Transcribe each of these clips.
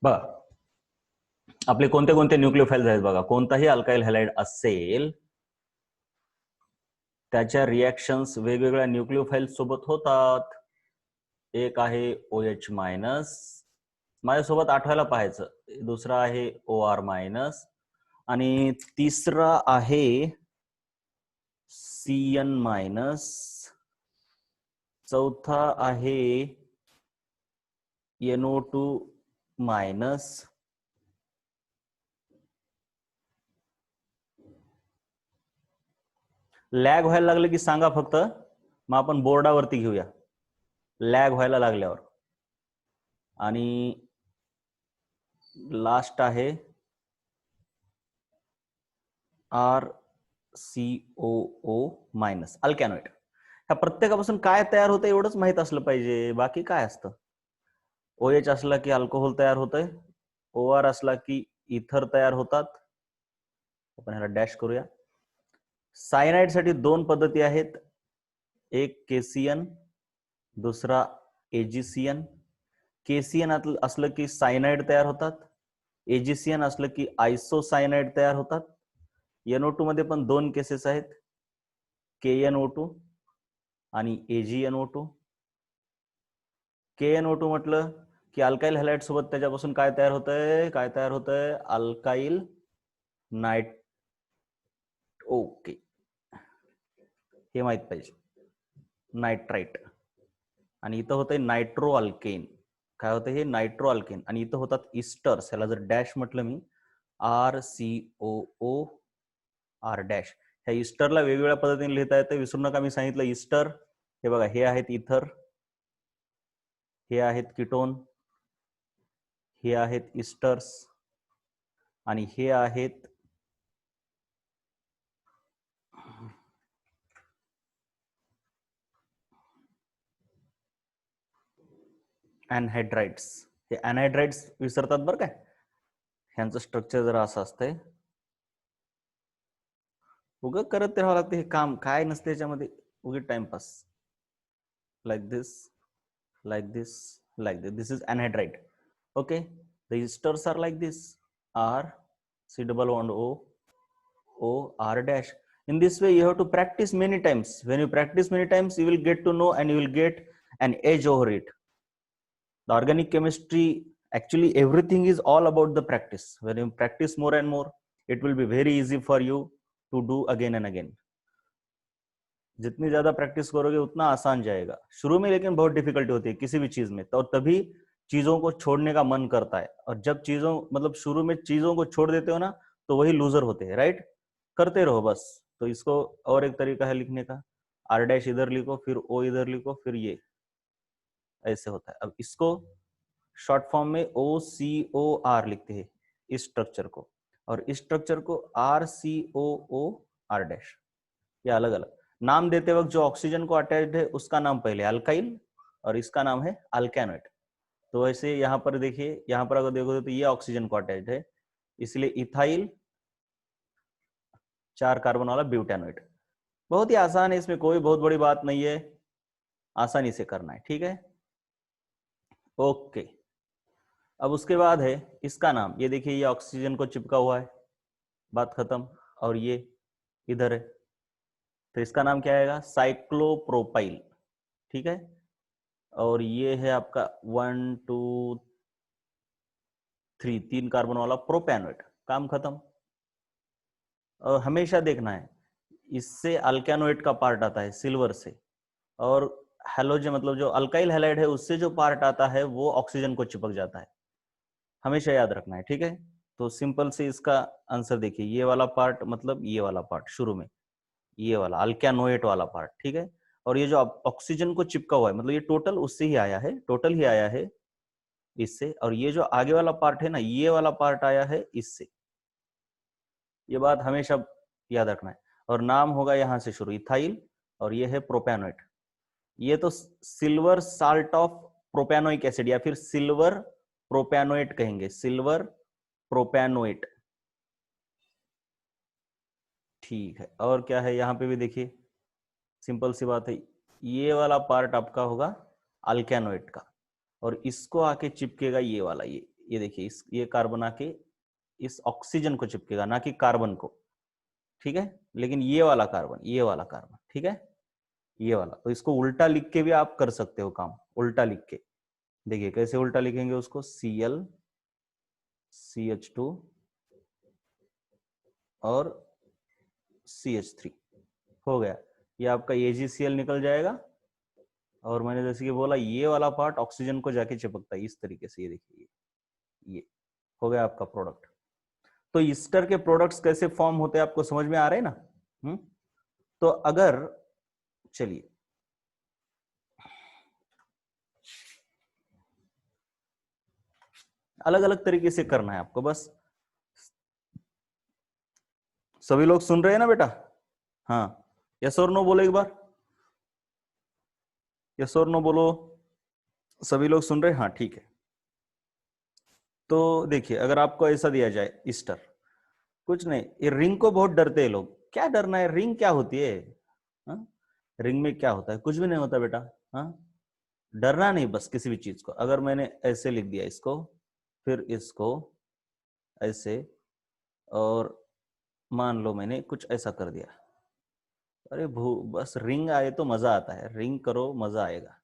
बघा, आपले कोणते कोणते न्यूक्लिओफाइल्स आहेत बघा. कोणताही अल्काइल हॅलाइड असेल त्याच्या रिॲक्शन्स वेगवेगळ्या न्यूक्लिओफाइल्स सोबत होतात. एक आहे OH मायनस, माझ्यासोबत आठवायला पाहायचं. दुसरा आहे OR मायनस आणि तिसरा आहे CN मायनस. चौथा आहे NO2 मायनस. लॅग व्हायला लागलं की सांगा फक्त, मग आपण बोर्डावरती घेऊया लॅग व्हायला लागल्यावर. आणि लास्ट आहे RCOO मायनस, अल्कॅनोइड. ह्या प्रत्येकापासून काय तयार होतं एवढंच माहित असलं पाहिजे, बाकी काय असतं. OH असला की अल्कोहोल तयार होतंय, OR असला की इथर तयार होतात. आपण ह्याला डॅश करूया. सायनाइड साठी दोन पद्धती आहेत, एक केसीएन, दुसरा एजीसीएन. केसीएन असलं की सायनाइड तयार होतात, एजीसीएन असलं की आयसोसायनाइड तयार होतात. NO2 मध्ये पण दोन केसेस आहेत, KNO2 आणि AgNO2. KNO2 म्हटलं की अल्काइल हॅलाइड सोबत त्याच्यापासून काय तयार होतंय, अल्काइल नाइट. ओके, हे माहित पाहिजे. नायट्राइट. आणि इथं होतंय नायट्रो अल्केन. काय होतं हे, नायट्रो अल्केन. आणि इथं होतात इस्टर्स. ह्याला जर डॅश म्हटलं मी, RCOO R डॅश. ह्या इस्टरला वेगवेगळ्या पद्धतीने लिहिता येतं, विसरू नका मी सांगितलं इस्टर. हे बघा, हे आहेत इथर, हे आहेत कीटोन, हे आहेत इस्टर्स आणि हे आहेत अनहायड्राइड्स. हे अनहायड्राइड्स विसरतात बरं काय, ह्यांचं स्ट्रक्चर जरा असं असतंय. उगं करत ते राहावं लागतं हे काम, काय नसते याच्यामध्ये, उगी timepass. Like this, like this, like this. This is anhydride. Okay, the esters are like this, R, C double bond O, O, R dash. In this way you have to practice many times. When you practice many times, you will get to know and you will get an edge over it. The organic chemistry, actually everything is all about the practice. When you practice more and more, it will be very easy for you to do again and again. जितनी ज्यादा practice करोगे उतना आसान जाएगा. शुरू में लेकिन बहुत डिफिकल्टी होती है किसी भी चीज में, तो तभी चीजों को छोड़ने का मन करता है. और जब चीजों मतलब शुरू में चीजों को छोड़ देते हो ना, तो वही लूजर होते हैं. राइट, करते रहो बस. तो इसको और एक तरीका है लिखने का, R डैश इधर लिखो, फिर O इधर लिखो, फिर ये ऐसे होता है. अब इसको शॉर्ट फॉर्म में OCOR लिखते हैं इस स्ट्रक्चर को, और इस स्ट्रक्चर को RCOOR डैश. ये अलग अलग नाम देते वक्त जो ऑक्सीजन को अटैच्ड है उसका नाम पहले अल्काइल और इसका नाम है अल्कैनोइड. तो ऐसे यहाँ पर देखिए, यहाँ पर अगर देखोगे तो ये ऑक्सीजन को अटैच्ड है, इसलिए इथाइल 4 कार्बन वाला ब्यूटेनोइड. बहुत ही आसान है, इसमें कोई बहुत बड़ी बात नहीं है, आसानी से करना है. ठीक है, ओके. अब उसके बाद है इसका नाम, ये देखिए ये ऑक्सीजन को चिपका हुआ है, बात खत्म. और ये इधर है, तो इसका नाम क्या आएगा, साइक्लोप्रोपाइल. ठीक है, और ये है आपका 1 2 3 3 कार्बन वाला प्रोपैनोइड. काम खत्म. और हमेशा देखना है, इससे अल्कैनोइड का पार्ट आता है सिल्वर से, और हैलोजन मतलब जो अल्काइल हैलाइड है उससे जो पार्ट आता है वो ऑक्सीजन को चिपक जाता है. हमेशा याद रखना है. ठीक है, तो सिंपल से इसका आंसर देखिए, ये वाला पार्ट मतलब ये वाला पार्ट शुरू में, ये वाला अल्कैनोएट वाला पार्ट. ठीक है, और ये जो ऑक्सीजन को चिपका हुआ है मतलब ये टोटल उससे ही आया है, टोटल ही आया है इससे. और ये जो आगे वाला पार्ट है ना, ये वाला पार्ट आया है इससे. ये बात हमेशा याद रखना है. और नाम होगा यहां से शुरू, इथाइल, और ये है प्रोपैनोइट. ये तो सिल्वर साल्ट ऑफ प्रोपैनोइक एसिड या फिर सिल्वर प्रोपैनोइट कहेंगे, सिल्वर प्रोपैनोइट. ठीक है, और क्या है यहाँ पे भी देखिए, सिंपल सी बात है, ये वाला पार्ट आपका होगा अल्कैनोइड का, और इसको आके चिपकेगा ये वाला, ये देखिए ये कार्बन आके इस ऑक्सीजन को चिपकेगा, ना कि कार्बन को, ठीक है। लेकिन ये वाला कार्बन, ठीक है, ये वाला, तो इसको उल्टा लिख के भी आप कर सकते हो काम, उल्टा लिख के। देखिए कैसे उल्टा लिखेंगे उसको, Cl CH2 और CH3 हो गया, ये आपका AgCl निकल जाएगा। और मैंने जैसे कि बोला ये वाला पार्ट ऑक्सीजन को जाके चिपकता है इस तरीके से, ये देखिए ये हो गया आपका प्रोडक्ट। तो ईस्टर के प्रोडक्ट्स कैसे फॉर्म होते हैं आपको समझ में आ रहे हैं ना? तो अगर चलिए अलग अलग तरीके से करना है आपको, बस सभी लोग सुन रहे हैं ना बेटा? हाँ, यस और नो बोलो एक बार, यस और नो बोलो, सभी लोग सुन रहे हैं? हाँ ठीक है। तो देखिए अगर आपको ऐसा दिया जाए ईस्टर, कुछ नहीं, ये रिंग को बहुत डरते हैं लोग, क्या डरना है, रिंग क्या होती है? हाँ? रिंग में क्या होता है? कुछ भी नहीं होता बेटा। हाँ, डरना नहीं बस किसी भी चीज को। अगर मैंने ऐसे लिख दिया इसको, फिर इसको ऐसे, और मान लो मैंने कुछ ऐसा कर दिया, अरे भू बस रिंग आए तो मजा आता है, रिंग करो मजा आएगा,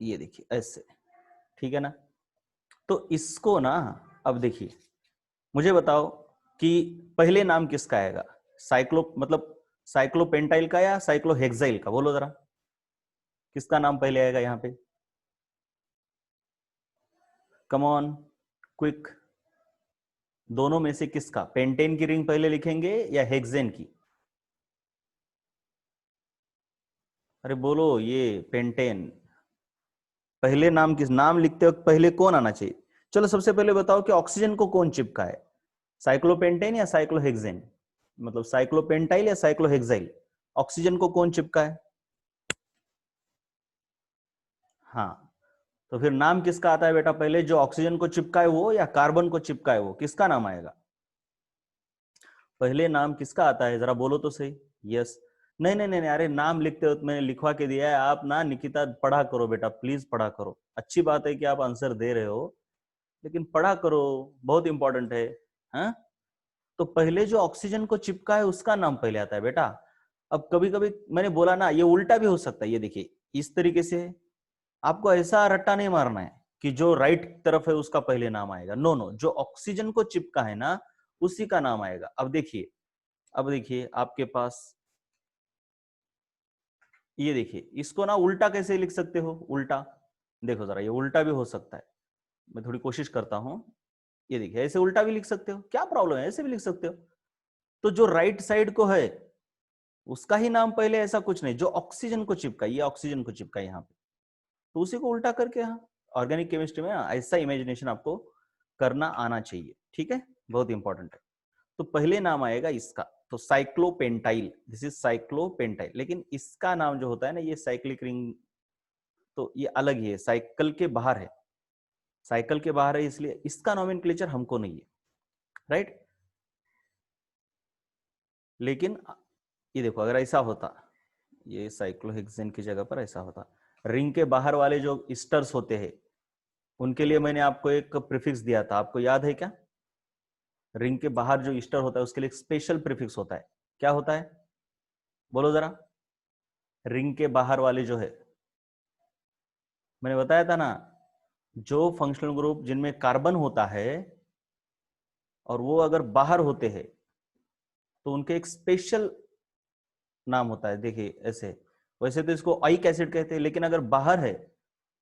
ये देखिए ऐसे, ठीक है ना? तो इसको ना, अब देखिए मुझे बताओ कि पहले नाम किसका आएगा, साइक्लो मतलब साइक्लोपेंटाइल का या साइक्लोहेक्साइल का, बोलो जरा किसका नाम पहले आएगा यहाँ पे? कम ऑन, क्विक, दोनों में से किसका? पेंटेन की रिंग पहले लिखेंगे या हेक्सेन की? अरे बोलो, ये पेंटेन पहले नाम किस, नाम लिखते वक्त पहले कौन आना चाहिए? चलो सबसे पहले बताओ कि ऑक्सीजन को कौन चिपका है, साइक्लोपेंटेन या साइक्लोहेक्सेन? मतलब साइक्लोपेंटाइल या साइक्लोहेक्साइल, ऑक्सीजन को कौन चिपका है? हाँ, तो फिर नाम किसका आता है बेटा पहले, जो ऑक्सीजन को चिपका है वो या कार्बन को चिपका है वो, किसका नाम आएगा पहले? नाम किसका आता है जरा बोलो तो सही। यस, नहीं नहीं नहीं, अरे नाम लिखते हो मैंने लिखवा के दिया है, आप ना निकिता पढ़ा करो बेटा, प्लीज पढ़ा करो। अच्छी बात है कि आप आंसर दे रहे हो, लेकिन पढ़ा करो, बहुत इंपॉर्टेंट है। हाँ, तो पहले जो ऑक्सीजन को चिपका है उसका नाम पहले आता है बेटा। अब कभी कभी मैंने बोला ना, ये उल्टा भी हो सकता है, ये देखिए इस तरीके से, आपको ऐसा रट्टा नहीं मारना है कि जो राइट तरफ है उसका पहले नाम आएगा, नो नो, जो ऑक्सीजन को चिपका है ना उसी का नाम आएगा। अब देखिए आपके पास, ये देखिए इसको ना उल्टा कैसे लिख सकते हो, उल्टा देखो जरा, ये उल्टा भी हो सकता है, मैं थोड़ी कोशिश करता हूं। ये देखिए ऐसे उल्टा भी लिख सकते हो, क्या प्रॉब्लम है, ऐसे भी लिख सकते हो। तो जो राइट साइड को है उसका ही नाम पहले, ऐसा कुछ नहीं, जो ऑक्सीजन को चिपका, ये ऑक्सीजन को चिपका यहाँ पे, तो उसी को उल्टा करके, हाँ, ऑर्गेनिक केमिस्ट्री में ऐसा इमेजिनेशन आपको करना आना चाहिए, ठीक है, बहुत इंपॉर्टेंट है। तो पहले नाम आएगा इसका, तो साइक्लोपेंटाइल, दिस इज साइक्लोपेंटाइल, लेकिन इसका नाम जो होता है ना, ये साइक्लिक रिंग, तो ये अलग ही है, साइकिल के बाहर है, साइकिल के बाहर है, इसलिए इसका नॉमेनक्लेचर हमको नहीं है, राइट। लेकिन ये देखो अगर ऐसा होता, ये साइक्लोहेक्सेन की जगह पर ऐसा होता, रिंग के बाहर वाले जो ईस्टर्स होते हैं उनके लिए मैंने आपको एक प्रीफिक्स दिया था, आपको याद है क्या? रिंग के बाहर जो ईस्टर होता है उसके लिए एक स्पेशल प्रीफिक्स होता है, क्या होता है बोलो जरा? रिंग के बाहर वाले जो है, मैंने बताया था ना, जो फंक्शनल ग्रुप जिनमें कार्बन होता है और वो अगर बाहर होते हैं तो उनके एक स्पेशल नाम होता है, देखिए ऐसे, वैसे तो इसको आइक एसिड कहते हैं, लेकिन अगर बाहर है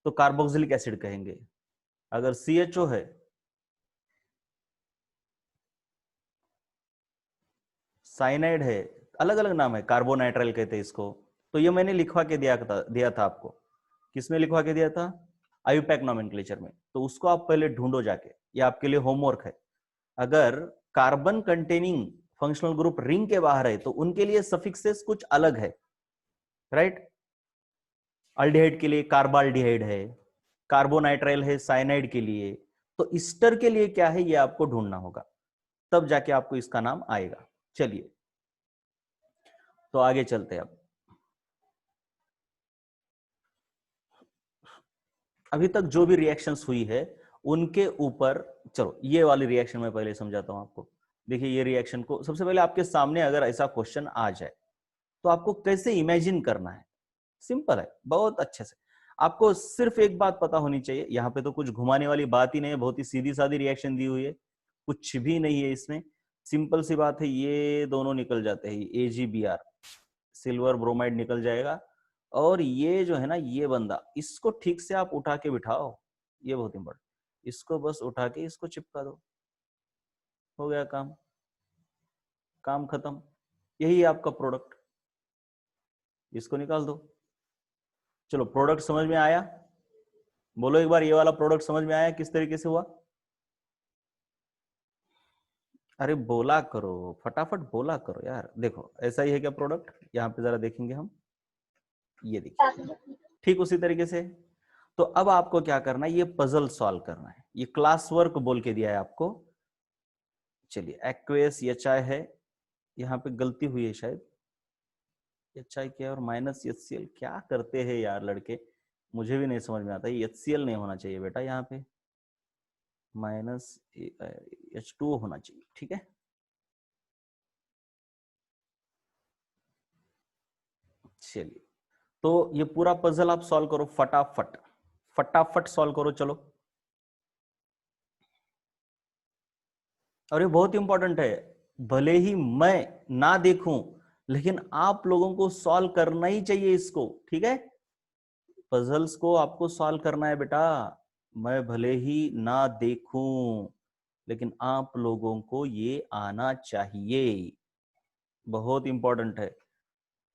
तो कार्बोक्सिलिक एसिड कहेंगे, अगर CHO है, साइनाइड है, अलग अलग नाम है, कार्बोनाइट्राइल कहते हैं इसको। तो ये मैंने लिखवा के दिया था आपको, किसमें लिखवा के दिया था? आयुपैक नॉमेनक्लेचर में। तो उसको आप पहले ढूंढो जाके, ये आपके लिए होमवर्क है। अगर carbon containing functional group ring के बाहर है तो उनके लिए सफिक्सेस कुछ अलग है, राइट। अल्डिहाइड के लिए कार्बाल्डिहाइड है, कार्बोनाइट्राइल है साइनाइड के लिए, तो ईस्टर के लिए क्या है ये आपको ढूंढना होगा, तब जाके आपको इसका नाम आएगा। चलिए तो आगे चलते हैं। अब अभी तक जो भी रिएक्शंस हुई है उनके ऊपर, चलो ये वाली रिएक्शन मैं पहले समझाता हूं आपको। देखिए ये रिएक्शन को सबसे पहले आपके सामने अगर ऐसा क्वेश्चन आ जाए तो आपको कैसे इमेजिन करना है, सिंपल है बहुत अच्छे से। आपको सिर्फ एक बात पता होनी चाहिए, यहाँ पे तो कुछ घुमाने वाली बात ही नहीं है, बहुत ही सीधी सादी रिएक्शन दी हुई है, कुछ भी नहीं है इसमें, सिंपल सी बात है। ये दोनों निकल जाते हैं, AgBr, सिल्वर ब्रोमाइड निकल जाएगा। और ये जो है ना, ये बंदा, इसको ठीक से आप उठा के बिठाओ, ये बहुत इंपॉर्टेंट, इसको बस उठा के इसको चिपका दो, हो गया काम, काम खत्म। यही है आपका प्रोडक्ट, इसको निकाल दो। चलो प्रोडक्ट समझ में आया, बोलो एक बार, ये वाला प्रोडक्ट समझ में आया किस तरीके से हुआ? अरे बोला करो, फटाफट बोला करो यार। देखो ऐसा ही है क्या प्रोडक्ट, यहाँ पे जरा देखेंगे हम, ये देखिए ठीक उसी तरीके से। तो अब आपको क्या करना है, ये पजल सॉल्व करना है, ये क्लास वर्क बोल के दिया है आपको। चलिए एक्वेस HI है, यहाँ पे गलती हुई है शायद, HI क्या और माइनस HCl, क्या करते हैं यार लड़के, मुझे भी नहीं समझ में आता। ये HCl नहीं होना चाहिए बेटा, यहाँ पे माइनस H2O होना चाहिए, ठीक है। चलिए तो ये पूरा पजल आप सॉल्व करो फटाफट, फटाफट सॉल्व करो चलो। और ये बहुत इंपॉर्टेंट है, भले ही मैं ना देखूं लेकिन आप लोगों को सॉल्व करना ही चाहिए इसको, ठीक है। पजल्स को आपको सॉल्व करना है बेटा, मैं भले ही ना देखूं लेकिन आप लोगों को ये आना चाहिए, बहुत इंपॉर्टेंट है।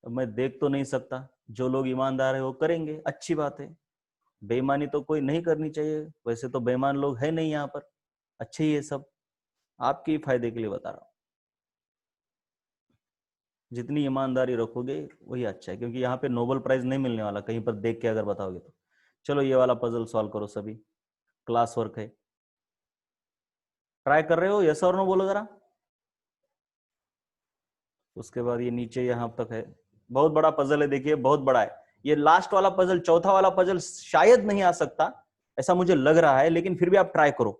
मैं देख तो नहीं सकता, जो लोग ईमानदार है वो करेंगे, अच्छी बात है, बेईमानी तो कोई नहीं करनी चाहिए, वैसे तो बेईमान लोग है नहीं यहाँ पर, अच्छे ही है सब, आपके ही फायदे के लिए बता रहा हूँ। जितनी ईमानदारी रखोगे वही अच्छा है, क्योंकि यहाँ पे नोबेल प्राइज नहीं मिलने वाला कहीं पर देख के अगर बताओगे तो। चलो ये वाला पजल सॉल्व करो सभी, क्लास वर्क है, ट्राई कर रहे हो, यस और नो बोलो जरा। उसके बाद ये नीचे यहाँ तक है, बहुत बड़ा पजल है, देखिए बहुत बड़ा है। ये लास्ट वाला पजल, चौथा वाला पजल शायद नहीं आ सकता, ऐसा मुझे लग रहा है, लेकिन फिर भी आप ट्राई करो,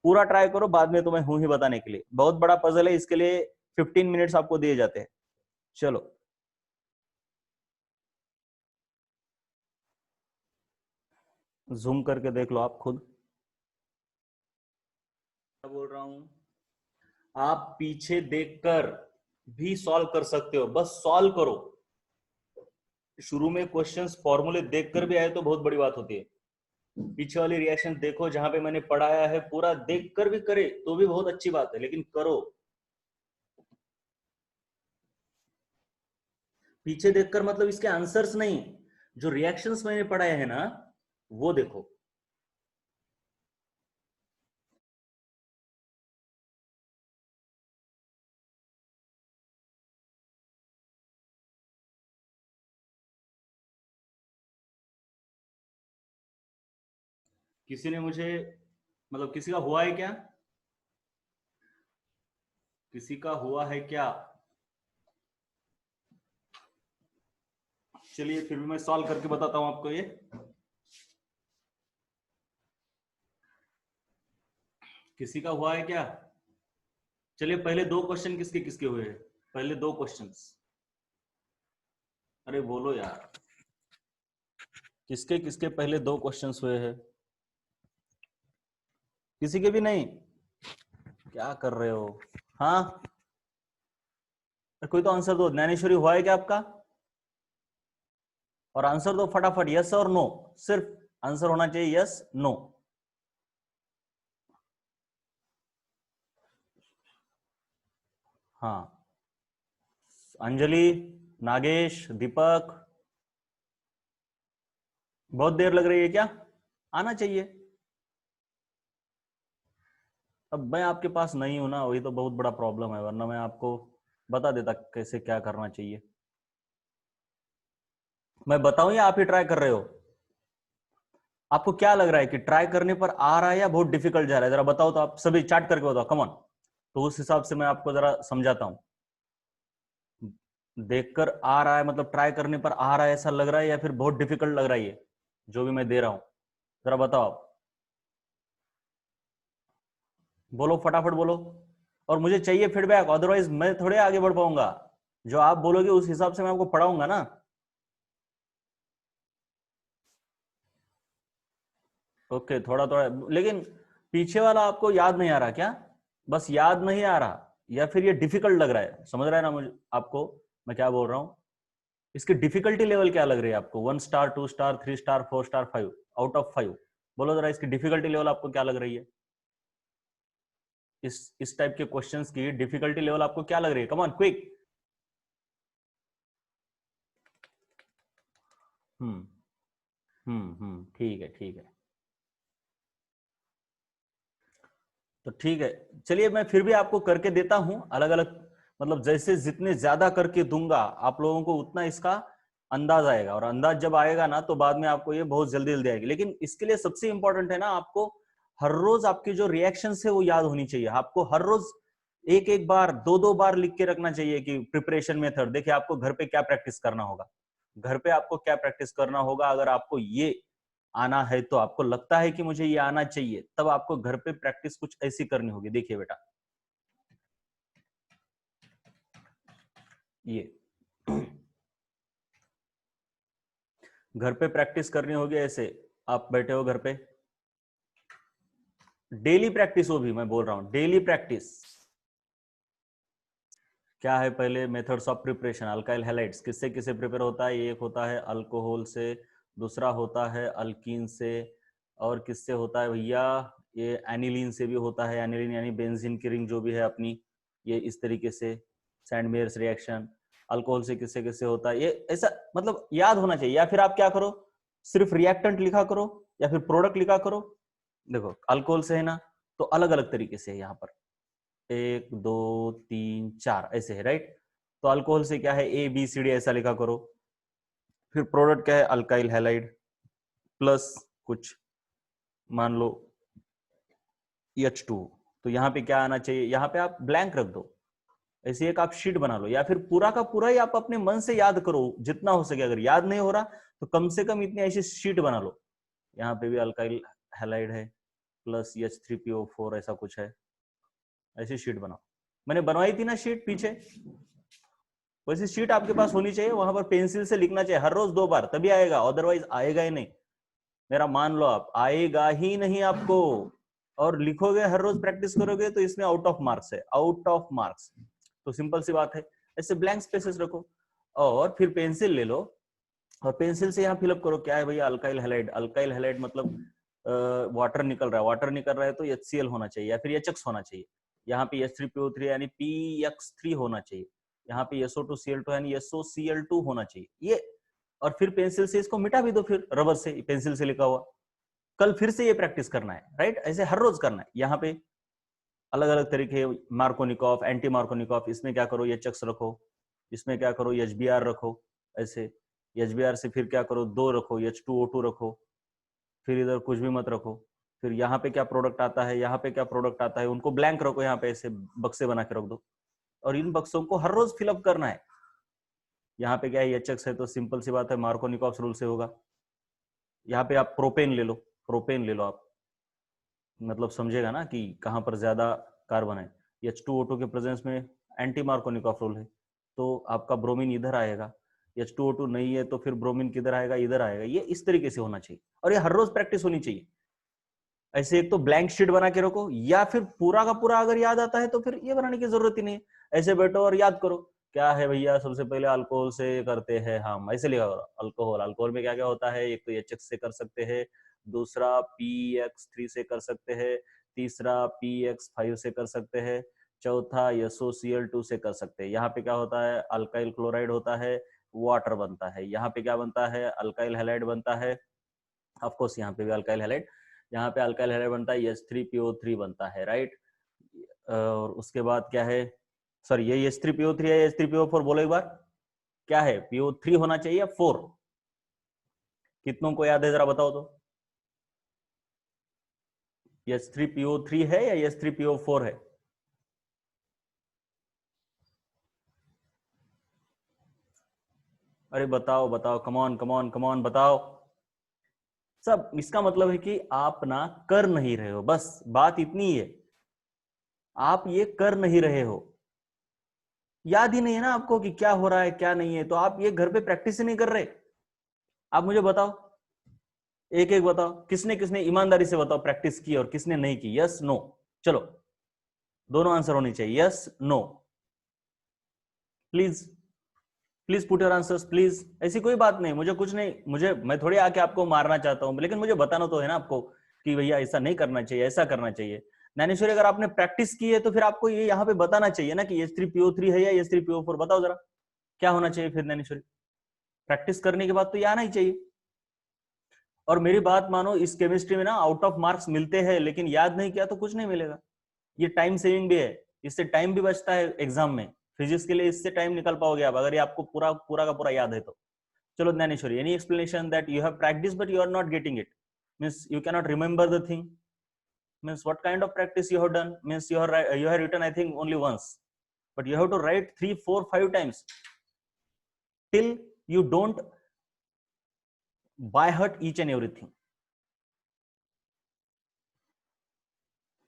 पूरा ट्राई करो, बाद में तो मैं हूं ही बताने के लिए। बहुत बड़ा पजल है, इसके लिए 15 मिनट्स आपको दिए जाते हैं। चलो जूम करके देख लो आप खुद, क्या बोल रहा हूं, आप पीछे देखकर भी सॉल्व कर सकते हो, बस सॉल्व करो। शुरू में क्वेश्चंस फॉर्मूले देखकर भी आए तो बहुत बड़ी बात होती है, पीछे वाली रिएक्शन देखो जहां पे मैंने पढ़ाया है, पूरा देखकर भी करे तो भी बहुत अच्छी बात है, लेकिन करो। पीछे देखकर मतलब इसके आंसर्स नहीं, जो रिएक्शंस मैंने पढ़ाए हैं ना वो देखो। किसी ने मुझे, मतलब किसी का हुआ है क्या, किसी का हुआ है क्या? चलिए फिर भी मैं सॉल्व करके बताता हूं आपको ये। किसी का हुआ है क्या? चलिए पहले दो क्वेश्चन किसके किसके हुए हैं, पहले दो क्वेश्चंस, अरे बोलो यार, किसके किसके पहले दो क्वेश्चंस हुए हैं? किसी के भी नहीं? क्या कर रहे हो? हाँ कोई तो आंसर दो, ज्ञानेश्वरी हुआ है क्या आपका? और आंसर दो फटाफट, यस और नो, सिर्फ आंसर होना चाहिए यस नो। हाँ अंजलि, नागेश, दीपक, बहुत देर लग रही है क्या? आना चाहिए। अब मैं आपके पास नहीं हूं ना, वही तो बहुत बड़ा प्रॉब्लम है, वरना मैं आपको बता देता कैसे क्या करना चाहिए। मैं बताऊं या आप ही ट्राई कर रहे हो? आपको क्या लग रहा है कि ट्राई करने पर आ रहा है या बहुत डिफिकल्ट जा रहा है, जरा बताओ तो, आप सभी चार्ट करके बताओ, कम ऑन। तो उस हिसाब से मैं आपको जरा समझाता हूं। देखकर आ रहा है मतलब ट्राई करने पर आ रहा है ऐसा लग रहा है, या फिर बहुत डिफिकल्ट लग रहा है ये जो भी मैं दे रहा हूं, जरा बताओ आप। बोलो फटाफट बोलो, और मुझे चाहिए फीडबैक, अदरवाइज मैं थोड़े आगे बढ़ पाऊंगा। जो आप बोलोगे उस हिसाब से मैं आपको पढ़ाऊंगा ना। ओके, थोड़ा थोड़ा, लेकिन पीछे वाला आपको याद नहीं आ रहा क्या? बस याद नहीं आ रहा, या फिर ये डिफिकल्ट लग रहा है? समझ रहा है ना मुझे आपको मैं क्या बोल रहा हूँ? इसकी डिफिकल्टी लेवल क्या लग रही है आपको? 1 star, 2 star, 3 star, 4 star, 5 out of 5? बोलो जरा, इसकी डिफिकल्टी लेवल आपको क्या लग रही है? इस टाइप के क्वेश्चंस की डिफिकल्टी लेवल आपको क्या लग रही है? Come on quick. हम्म ठीक है, ठीक है। तो ठीक है, चलिए मैं फिर भी आपको करके देता हूं अलग अलग, मतलब जैसे जितने ज्यादा करके दूंगा आप लोगों को उतना इसका अंदाज आएगा, और अंदाज जब आएगा ना तो बाद में आपको ये बहुत जल्दी जल्दी आएगी। लेकिन इसके लिए सबसे इंपॉर्टेंट है ना, आपको हर रोज आपकी जो रिएक्शन है वो याद होनी चाहिए। आपको हर रोज एक एक बार, दो दो बार लिख के रखना चाहिए कि प्रिपरेशन मेथड। देखिए आपको घर पे क्या प्रैक्टिस करना होगा, घर पे आपको क्या प्रैक्टिस करना होगा, अगर आपको ये आना है तो, आपको लगता है कि मुझे ये आना चाहिए, तब आपको घर पे प्रैक्टिस कुछ ऐसी करनी होगी। देखिए बेटा, ये घर पे प्रैक्टिस करनी होगी ऐसे। आप बैठे हो घर पे, डेली प्रैक्टिस हो, भी मैं बोल रहा हूं डेली प्रैक्टिस। क्या है पहले? Methods of preparation, alkyl halides किससे किससे प्रिपेयर होता है? एक होता है अल्कोहल से, दूसरा होता है अल्कीन से, और किससे होता है भैया? ये एनिलीन से भी होता है। एनिलीन यानी बेंजीन की रिंग जो भी है अपनी, ये इस तरीके से सैंडमेयर्स रिएक्शन। अल्कोहल से किससे किससे होता है? ये ऐसा मतलब याद होना चाहिए। या फिर आप क्या करो, सिर्फ रिएक्टेंट लिखा करो या फिर प्रोडक्ट लिखा करो। देखो अल्कोहल से है ना, तो अलग अलग तरीके से है यहाँ पर, 1 2 3 4 ऐसे है, राइट? तो अल्कोहल से क्या है, ABCD ऐसा लिखा करो। फिर प्रोडक्ट क्या है, अल्काइल हैलाइड प्लस कुछ, मान लो H2। तो यहाँ पे क्या आना चाहिए? यहाँ पे आप ब्लैंक रख दो, ऐसे एक आप शीट बना लो, या फिर पूरा का पूरा ही आप अपने मन से याद करो जितना हो सके। अगर याद नहीं हो रहा तो कम से कम इतनी ऐसी शीट बना लो। यहाँ पे भी अल्काइल हैलाइड है प्लस H3PO4 ऐसा कुछ है, ऐसी शीट बनाओ। मैंने बनवाई थी ना शीट पीछे, वैसी शीट आपके पास होनी चाहिए। वहां पर पेंसिल से लिखना चाहिए हर रोज 2 बार, तभी आएगा, अदरवाइज आएगा ही नहीं। मेरा मान लो आप, आएगा ही नहीं आपको। और लिखोगे हर रोज प्रैक्टिस करोगे तो इसमें आउट ऑफ मार्क्स है, आउट ऑफ मार्क्स। तो सिंपल सी बात है, ऐसे ब्लैंक स्पेसेस रखो और फिर पेंसिल ले लो, और पेंसिल से यहाँ फिलअप करो। क्या है भैया? Alkyl halide. अल्काइल हैलाइड मतलब वाटर निकल रहा है, वाटर निकल रहा है तो HCl होना चाहिए या फिर HX होना चाहिए। यहाँ पे H3PO3 यानी PX3 होना चाहिए। यहाँ पे SO2Cl2 यानी SOCl2 होना चाहिए ये। और फिर पेंसिल से इसको मिटा भी दो, फिर रबर से, पेंसिल से लिखा हुआ। कल फिर से ये प्रैक्टिस करना है, राइट? ऐसे हर रोज करना है। यहाँ पे अलग अलग तरीके, मार्कोनिकॉफ, एंटी मार्कोनिकॉफ, इसमें क्या करो, HX रखो, इसमें क्या करो, HBr रखो, ऐसे। HBr से फिर क्या करो, 2 रखो, H2O2 रखो, फिर इधर कुछ भी मत रखो। फिर यहाँ पे क्या प्रोडक्ट आता है, यहाँ पे क्या प्रोडक्ट आता है, उनको ब्लैंक रखो, यहाँ पे ऐसे बक्से बना के रख दो, और इन बक्सों को हर रोज फिलअप करना है। यहाँ पे क्या है, HX है तो सिंपल सी बात है मार्कोनिकॉफ रूल से होगा। यहाँ पे आप प्रोपेन ले लो, प्रोपेन ले लो आप, मतलब समझेगा ना कि कहाँ पर ज्यादा कार्बन है। H2O2 के प्रेजेंस में एंटी मार्कोनिकॉफ रूल है, तो आपका ब्रोमीन इधर आएगा। H2O2 नहीं है तो फिर ब्रोमीन किधर आएगा, इधर आएगा। ये इस तरीके से होना चाहिए, और ये हर रोज प्रैक्टिस होनी चाहिए। ऐसे एक तो ब्लैंक शीट बना के रखो, या फिर पूरा का पूरा अगर याद आता है तो फिर ये बनाने की जरूरत ही नहीं है। ऐसे बैठो और याद करो। क्या है भैया? सबसे पहले अल्कोहल से करते हैं हम, ऐसे लिखा करो। अल्कोहल, अल्कोहल में क्या क्या होता है? एक तो HX से कर सकते हैं, दूसरा PX3 से कर सकते हैं, तीसरा PX5 से कर सकते हैं, चौथा SOCl2 से कर सकते हैं। यहाँ पे क्या होता है? अल्काइल क्लोराइड होता है, वाटर बनता है। यहाँ पे क्या बनता है? अल्काइल हैलाइड बनता है। ऑफकोर्स यहाँ पे भी अल्काइल हैलाइड, यहाँ पे अल्काइल हैलाइड बनता है, H3PO3 बनता है, राइट? और उसके बाद क्या है? सॉरी, ये H3PO3 है, H3PO4 बोलो एक बार। क्या है? PO3 होना चाहिए या 4? कितनों को याद है जरा बताओ तो? H3PO3 है या H3PO4 है? अरे बताओ बताओ, कमॉन कमॉन कमॉन बताओ। सब, इसका मतलब है कि आप ना कर नहीं रहे हो, बस बात इतनी ही है। आप ये कर नहीं रहे हो, याद ही नहीं है ना आपको कि क्या हो रहा है क्या नहीं है, तो आप ये घर पे प्रैक्टिस ही नहीं कर रहे। आप मुझे बताओ, एक एक बताओ, किसने किसने ईमानदारी से बताओ प्रैक्टिस की और किसने नहीं की, यस नो। चलो दोनों आंसर होनी चाहिए, yes no. Please please put your answers please. ऐसी कोई बात नहीं, मुझे कुछ नहीं, मुझे मैं थोड़ी आके आपको मारना चाहता हूं, लेकिन मुझे बताना तो है ना आपको कि भैया ऐसा नहीं करना चाहिए, ऐसा करना चाहिए। ज्ञानेश्वरी अगर आपने प्रैक्टिस की है तो फिर आपको ये यहाँ पे बताना चाहिए ना कि H3PO3 है या H3PO4, बताओ जरा क्या होना चाहिए फिर ज्ञानेश्वरी। प्रैक्टिस करने के बाद तो ये आना ही चाहिए। और मेरी बात मानो, इस केमिस्ट्री में ना आउट ऑफ मार्क्स मिलते हैं, लेकिन याद नहीं किया तो कुछ नहीं मिलेगा। ये टाइम सेविंग भी है, इससे टाइम भी बचता है एग्जाम में। फिजिक्स के लिए इससे टाइम निकाल पाओगे आप, अगर ये आपको पूरा पूरा का पूरा याद है तो। चलो Dnyaneshwari, any explanation that you have practice but you are not getting it, means you can not remember the thing, means what kind of practice you have done, means you have written I think only once, but you have to write 3 4 5 times till you don't by heart each and everything.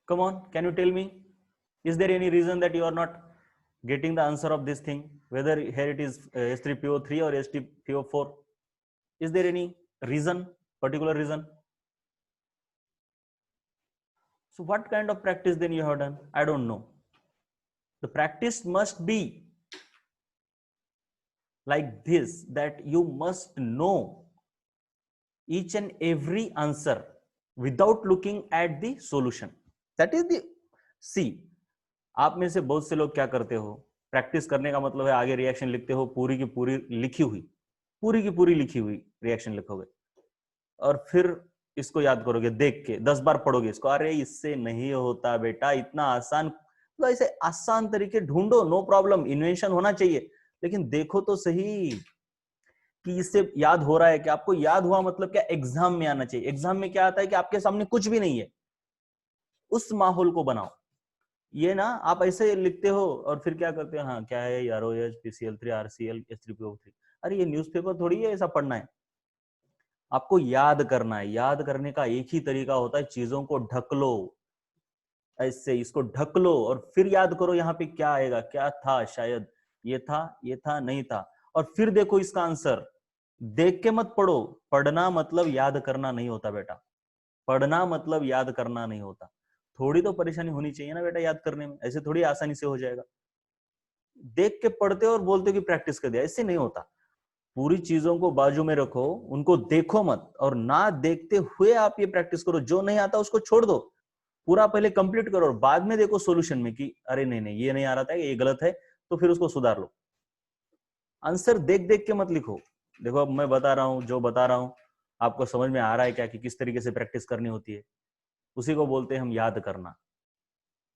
Come on, can you tell me, is there any reason that you are not getting the answer of this thing, whether here it is H3PO3 or H3PO4? Is there any reason, particular reason? So what kind of practice then you have done? I don't know. The practice must be like this, that you must know each and every answer without looking at the solution. That is the see. आप में से बहुत से लोग क्या करते हो, practice करने का मतलब है आगे रिएक्शन लिखते हो, पूरी की पूरी लिखी हुई, पूरी की पूरी लिखी हुई रिएक्शन लिखोगे और फिर इसको याद करोगे, देख के 10 बार पढ़ोगे इसको, अरे इससे नहीं होता बेटा, इतना आसान, तो ऐसे आसान तरीके ढूंढो, नो प्रॉब्लम, इन्वेंशन होना चाहिए, लेकिन देखो तो सही कि इससे याद हो रहा है कि आपको याद हुआ, मतलब क्या, एग्जाम में आना चाहिए। एग्जाम में क्या आता है कि आपके सामने कुछ भी नहीं है, उस माहौल को बनाओ। ये ना आप ऐसे लिखते हो और फिर क्या करते हो, हाँ क्या है यार, OH PCl3 RCl H3PO3, अरे ये न्यूज़पेपर थोड़ी है ऐसा पढ़ना है, आपको याद करना है। याद करने का एक ही तरीका होता है, चीजों को ढक लो, ऐसे इसको ढक लो और फिर याद करो यहाँ पे क्या आएगा, क्या था, शायद ये था, ये था, नहीं था, और फिर देखो इसका आंसर। देख के मत पढ़ो, पढ़ना मतलब याद करना नहीं होता बेटा, पढ़ना मतलब याद करना नहीं होता। थोड़ी तो परेशानी होनी चाहिए ना बेटा याद करने में, ऐसे थोड़ी आसानी से हो जाएगा। देख के पढ़ते हो और बोलते हो कि प्रैक्टिस कर दिया, ऐसे नहीं होता। पूरी चीजों को बाजू में रखो, उनको देखो मत, और ना देखते हुए आप ये प्रैक्टिस करो। जो नहीं आता उसको छोड़ दो, पूरा पहले कंप्लीट करो और बाद में देखो सॉल्यूशन में कि अरे नहीं नहीं ये नहीं आ रहा था, ये गलत है, तो फिर उसको सुधार लो। आंसर देख देख के मत लिखो। देखो अब मैं बता रहा हूं, जो बता रहा हूं आपको समझ में आ रहा है क्या कि किस तरीके से प्रैक्टिस करनी होती है, उसी को बोलते हैं हम याद करना।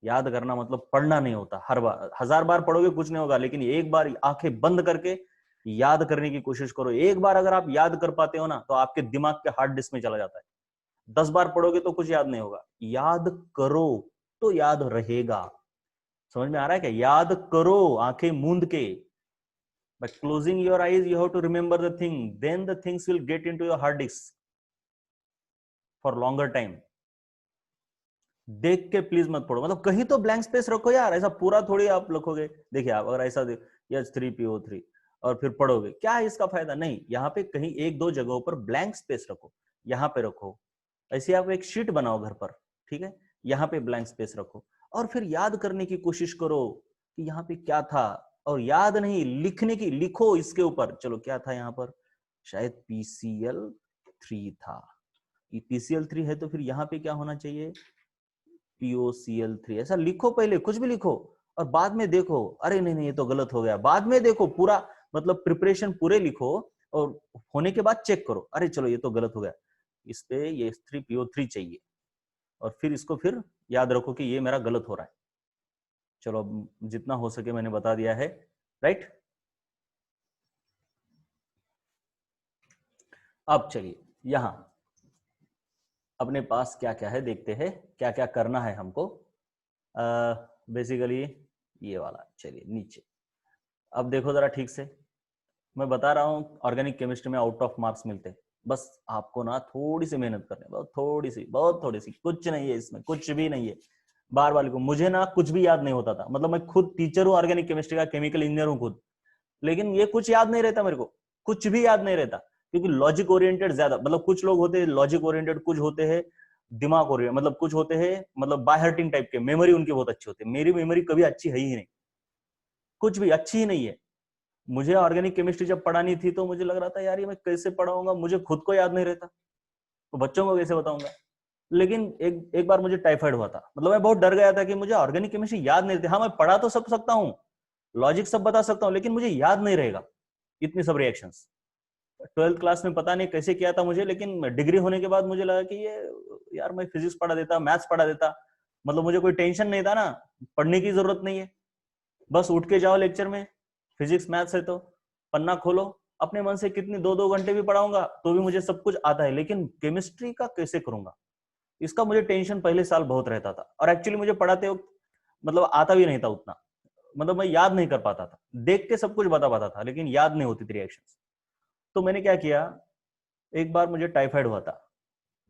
याद करना मतलब पढ़ना नहीं होता, हर बार 1000 बार पढ़ोगे कुछ नहीं होगा, लेकिन एक बार आंखें बंद करके याद करने की कोशिश करो। एक बार अगर आप याद कर पाते हो ना, तो आपके दिमाग के हार्ड डिस्क में चला जाता है। 10 बार पढ़ोगे तो कुछ याद नहीं होगा, याद करो तो याद रहेगा। समझ में आ रहा है क्या? याद करो आंखें मूंद के, by closing your eyes you have to remember the thing, then the things will get into your hard disk for longer time. देख के प्लीज मत पढ़ो, मतलब कहीं तो ब्लैंक स्पेस रखो यार, ऐसा पूरा थोड़ी आप लिखोगे। देखिए आप अगर ऐसा H3PO3 और फिर पढ़ोगे, क्या है इसका फायदा? नहीं, यहाँ पे कहीं एक दो जगहों पर ब्लैंक स्पेस रखो, यहाँ पे रखो, ऐसे आप एक शीट बनाओ घर पर, ठीक है, यहाँ पे ब्लैंक स्पेस रखो और फिर याद करने की कोशिश करो कि यहाँ पे क्या था। और याद नहीं, लिखने की, लिखो इसके ऊपर, चलो क्या था यहाँ पर, शायद PCl3 था, PCl3 है तो फिर यहाँ पे क्या होना चाहिए, POCl3, ऐसा लिखो, पहले कुछ भी लिखो और बाद में देखो, अरे नहीं नहीं ये तो गलत हो गया, बाद में देखो, पूरा मतलब प्रिपरेशन पूरे लिखो और होने के बाद चेक करो, अरे चलो ये तो गलत हो गया, इस पे ये H3PO3 चाहिए, और फिर इसको फिर याद रखो कि ये मेरा गलत हो रहा है। चलो जितना हो सके मैंने बता दिया है, राइट। अब चलिए यहां अपने पास क्या क्या है देखते हैं, क्या क्या करना है हमको। बेसिकली ये वाला, चलिए नीचे अब देखो जरा ठीक से, मैं बता रहा हूँ ऑर्गेनिक केमिस्ट्री में आउट ऑफ मार्क्स मिलते हैं, बस आपको ना थोड़ी सी मेहनत करनी है, बहुत थोड़ी सी, बहुत थोड़ी सी, कुछ नहीं है इसमें, कुछ भी नहीं है, बार बार लिखो। मुझे ना कुछ भी याद नहीं होता था, मतलब मैं खुद टीचर हूँ ऑर्गेनिक केमिस्ट्री का, केमिकल इंजीनियर हूँ खुद, लेकिन ये कुछ याद नहीं रहता मेरे को, कुछ भी याद नहीं रहता, क्योंकि लॉजिक ओरिएंटेड ज्यादा, मतलब कुछ लोग होते हैं लॉजिक ओरिएंटेड, कुछ होते हैं दिमाग ओरिएंटेड, मतलब कुछ होते हैं मतलब बाय हार्टिंग टाइप के, मेमोरी उनकी बहुत अच्छी होती है। मेरी मेमोरी कभी अच्छी है ही नहीं, कुछ भी अच्छी ही नहीं है। मुझे ऑर्गेनिक केमिस्ट्री जब पढ़ानी थी तो मुझे लग रहा था यार ये मैं कैसे पढ़ाऊंगा, मुझे खुद को याद नहीं रहता तो बच्चों को कैसे बताऊंगा। लेकिन एक एक बार मुझे टाइफाइड हुआ था, मतलब मैं बहुत डर गया था कि मुझे ऑर्गेनिक केमिस्ट्री याद नहीं रहती। हाँ मैं पढ़ा तो सब सकता हूँ, लॉजिक सब बता सकता हूँ, लेकिन मुझे याद नहीं रहेगा इतनी सब रिएक्शंस। 12th क्लास में पता नहीं कैसे किया था मुझे, लेकिन डिग्री होने के बाद मुझे लगा कि ये यार मैं फिजिक्स पढ़ा देता, मैथ्स पढ़ा देता, मतलब मुझे कोई टेंशन नहीं था ना, पढ़ने की जरूरत नहीं है, बस उठ के जाओ लेक्चर में, फिजिक्स मैथ्स है तो पन्ना खोलो, अपने मन से कितनी 2-2 घंटे भी पढ़ाऊंगा तो भी मुझे सब कुछ आता है। लेकिन केमिस्ट्री का कैसे करूंगा, इसका मुझे टेंशन पहले साल बहुत रहता था। और एक्चुअली मुझे पढ़ाते वक्त मतलब आता भी नहीं था उतना, मतलब मैं याद नहीं कर पाता था, देख के सब कुछ बता पाता था लेकिन याद नहीं होती थी रिएक्शंस। तो मैंने क्या किया, एक बार मुझे टाइफाइड हुआ था,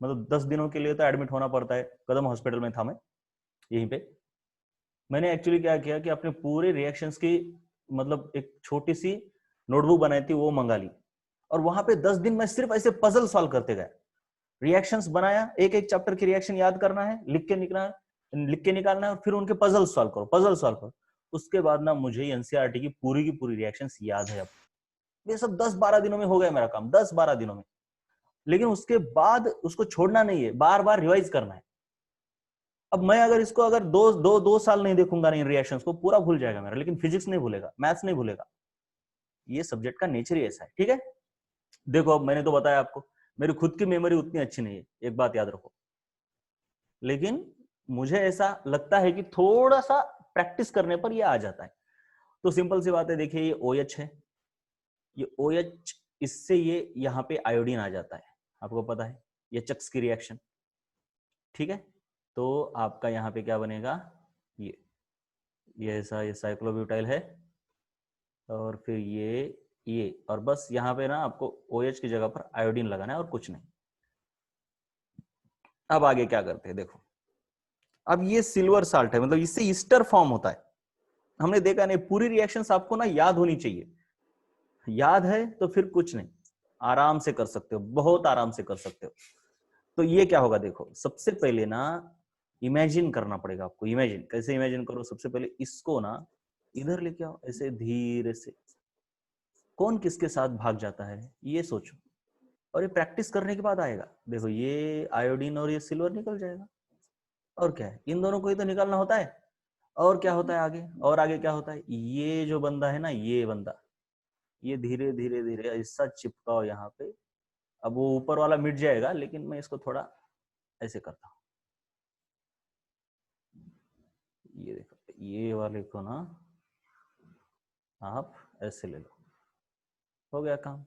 मतलब 10 दिनों के लिए तो एडमिट होना पड़ता है, कदम हॉस्पिटल में था मैं यहीं पे। मैंने एक्चुअली क्या किया कि अपने पूरे रिएक्शंस की मतलब एक छोटी सी नोटबुक बनाई थी, वो मंगा ली, और वहां पे 10 दिन मैं सिर्फ ऐसे पजल सॉल्व करते गए, रिएक्शंस बनाया, एक एक चैप्टर की रिएक्शन याद करना है, लिख के निकालना है, और फिर उनके पजल सॉल्व करो, पजल सॉल्व करो। उसके बाद ना मुझे एनसीईआरटी की पूरी रिएक्शंस याद है अब। ये सब 10-12 दिनों में हो गया मेरा काम, 10-12 दिनों में। लेकिन उसके बाद उसको छोड़ना नहीं है, बार बार रिवाइज करना है। अब मैं अगर इसको अगर 2 साल नहीं देखूंगा नहीं रिएक्शंस को, पूरा भूल जाएगा मेरा, लेकिन फिजिक्स नहीं भूलेगा, मैथ्स नहीं भूलेगा, ये सब्जेक्ट का नेचर ही ऐसा है। ठीक है, देखो अब मैंने तो बताया आपको, मेरी खुद की मेमोरी उतनी अच्छी नहीं है, एक बात याद रखो, लेकिन मुझे ऐसा लगता है कि थोड़ा सा प्रैक्टिस करने पर ये आ जाता है। तो सिंपल सी बात है, देखिए ये OH है, ये OH, इससे ये यहाँ पे आयोडीन आ जाता है, आपको पता है, ये चक्स की रिएक्शन। ठीक है, तो आपका यहाँ पे क्या बनेगा, ये ऐसा, ये साइक्लोब्यूटाइल है, और फिर ये और बस यहाँ पे ना आपको OH की जगह पर आयोडीन लगाना है और कुछ नहीं। अब आगे क्या करते हैं देखो, अब ये सिल्वर साल्ट है, मतलब इससे ईस्टर फॉर्म होता है, हमने देखा नहीं, पूरी रिएक्शंस आपको ना याद होनी चाहिए, याद है तो फिर कुछ नहीं, आराम से कर सकते हो, बहुत आराम से कर सकते हो। तो ये क्या होगा देखो, सबसे पहले ना इमेजिन करना पड़ेगा आपको। इमेजिन कैसे इमेजिन करो, सबसे पहले इसको ना इधर लेके आओ ऐसे धीरे से, कौन किसके साथ भाग जाता है ये सोचो, और ये प्रैक्टिस करने के बाद आएगा। देखो ये आयोडीन और ये सिल्वर निकल जाएगा, और क्या है, इन दोनों को ही तो निकालना होता है। और क्या होता है आगे, और आगे क्या होता है, ये जो बंदा है ना, ये बंदा, ये धीरे धीरे धीरे ऐसा चिपकाओ यहाँ पे। अब वो ऊपर वाला मिट जाएगा, लेकिन मैं इसको थोड़ा ऐसे करता हूँ, ये देखो, ये वाले को ना आप ऐसे ले लो, हो गया काम,